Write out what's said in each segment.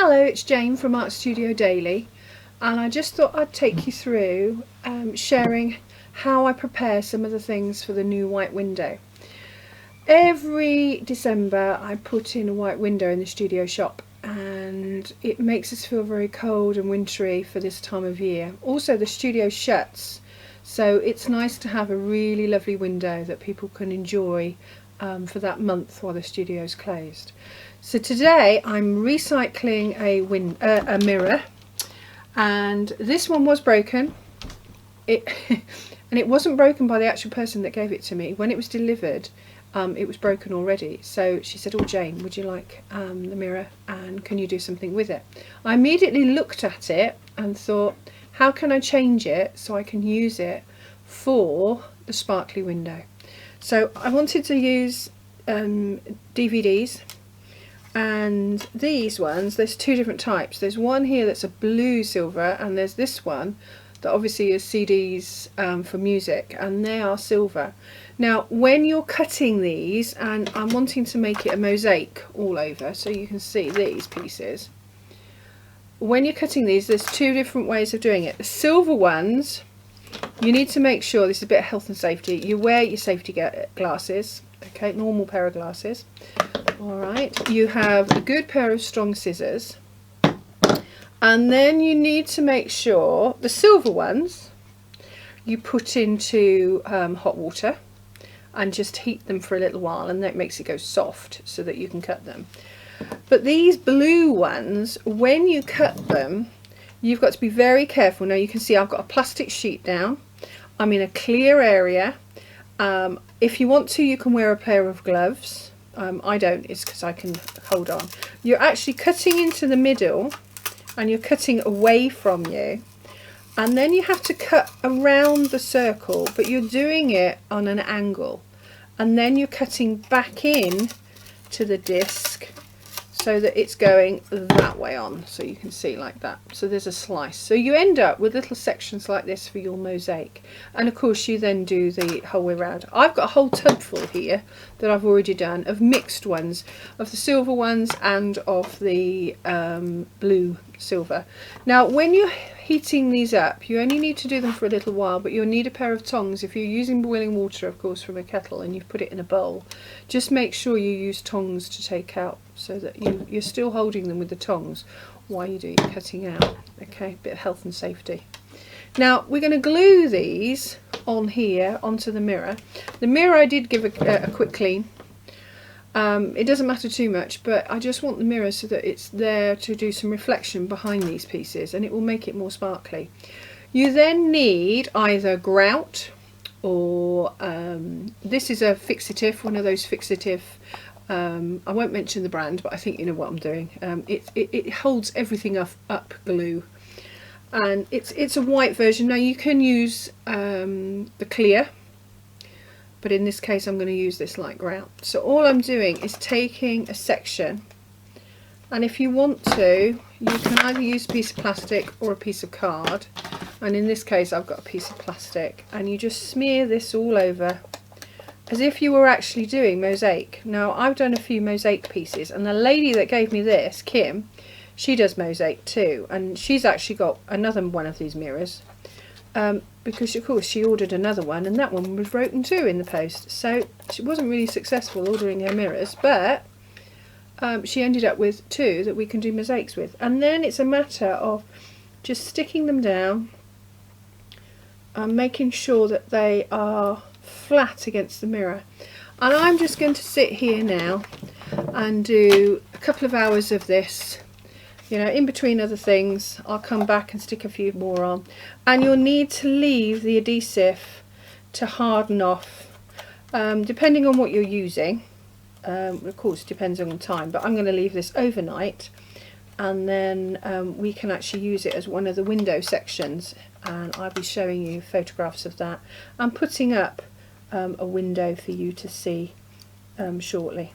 Hello, it's Jane from Art Studio Daily, and I just thought I'd take you through sharing how I prepare some of the things for the new white window. Every December I put in a white window in the studio shop, and it makes us feel very cold and wintry for this time of year. Also, the studio shuts, so it's nice to have a really lovely window that people can enjoy for that month while the studio's closed. So today I'm recycling a mirror, and this one was broken. And it wasn't broken by the actual person that gave it to me. When it was delivered, it was broken already. So she said, "Oh Jane, would you like the mirror, and can you do something with it?" I immediately looked at it and thought, how can I change it so I can use it for the sparkly window? So I wanted to use DVDs. And these ones, there's two different types. There's one here that's a blue silver, and there's this one that obviously is CDs for music, and they are silver. Now when you're cutting these, and I'm wanting to make it a mosaic all over so you can see these pieces, when you're cutting these there's two different ways of doing it. The silver ones, you need to make sure, this is a bit of health and safety, you wear your safety glasses, okay, normal pair of glasses. Alright, you have a good pair of strong scissors, and then you need to make sure the silver ones you put into hot water and just heat them for a little while, and that makes it go soft so that you can cut them. But these blue ones, when you cut them, you've got to be very careful. Now you can see I've got a plastic sheet down, I'm in a clear area. If you want to, you can wear a pair of gloves. I don't, it's because I can hold on. You're actually cutting into the middle, and you're cutting away from you, and then you have to cut around the circle, but you're doing it on an angle, and then you're cutting back in to the disc so that it's going that way on, so you can see like that. So there's a slice, so you end up with little sections like this for your mosaic, and of course you then do the whole way around. I've got a whole tub full here that I've already done of mixed ones, of the silver ones and of the blue silver. Now when you're heating these up, you only need to do them for a little while, but you'll need a pair of tongs. If you're using boiling water, of course, from a kettle, and you've put it in a bowl, just make sure you use tongs to take out, so that you're still holding them with the tongs while you do your cutting out. Okay, bit of health and safety. Now we're going to glue these on here onto the mirror. The mirror I did give a quick clean. It doesn't matter too much, but I just want the mirror so that it's there to do some reflection behind these pieces, and it will make it more sparkly. You then need either grout, or this is a fixative, one of those fixative, I won't mention the brand, but I think you know what I'm doing. It holds everything up glue, and it's a white version. Now you can use the clear, but in this case I'm going to use this light grout. So all I'm doing is taking a section, and if you want to, you can either use a piece of plastic or a piece of card, and in this case I've got a piece of plastic, and you just smear this all over as if you were actually doing mosaic. Now I've done a few mosaic pieces, and the lady that gave me this, Kim, she does mosaic too, and she's actually got another one of these mirrors, because of course she ordered another one, and that one was broken too in the post, so she wasn't really successful ordering her mirrors, but she ended up with two that we can do mosaics with. And then it's a matter of just sticking them down and making sure that they are flat against the mirror. And I'm just going to sit here now and do a couple of hours of this. You know, in between other things, I'll come back and stick a few more on, and you'll need to leave the adhesive to harden off, depending on what you're using. Of course, it depends on the time, but I'm going to leave this overnight, and then we can actually use it as one of the window sections, and I'll be showing you photographs of that. I'm putting up a window for you to see shortly.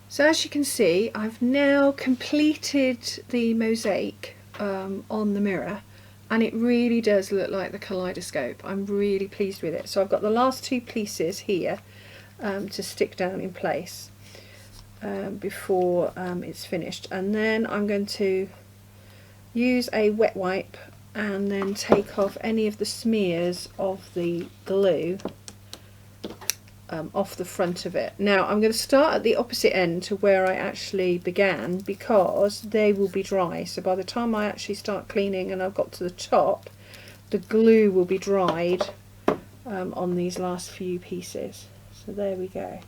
So as you can see, I've now completed the mosaic on the mirror, and it really does look like the kaleidoscope. I'm really pleased with it. So I've got the last two pieces here to stick down in place before it's finished, and then I'm going to use a wet wipe and then take off any of the smears of the glue off the front of it. Now I'm going to start at the opposite end to where I actually began, because they will be dry, so by the time I actually start cleaning and I've got to the top, the glue will be dried on these last few pieces. So there we go.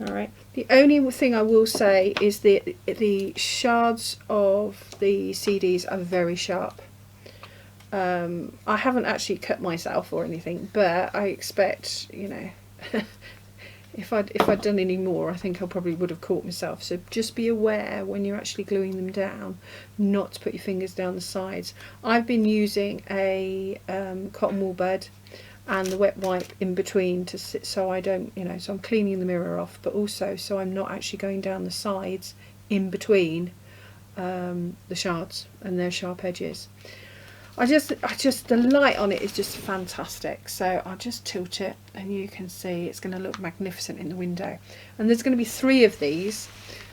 Alright, the only thing I will say is that the shards of the CDs are very sharp. I haven't actually cut myself or anything, but I expect, you know, if I'd done any more, I think I probably would have caught myself. So just be aware when you're actually gluing them down not to put your fingers down the sides. I've been using a cotton wool bud and the wet wipe in between to sit, so I don't, you know, so I'm cleaning the mirror off, but also so I'm not actually going down the sides in between the shards and their sharp edges. I just the light on it is just fantastic, so I'll just tilt it and you can see it's going to look magnificent in the window. And there's going to be 3 of these,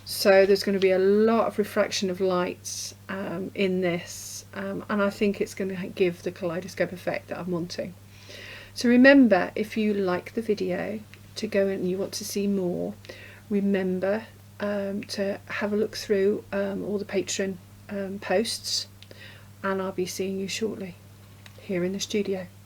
so there's going to be a lot of refraction of lights in this, and I think it's going to give the kaleidoscope effect that I'm wanting. So remember, if you like the video, to go and you want to see more, remember to have a look through all the Patreon posts, and I'll be seeing you shortly here in the studio.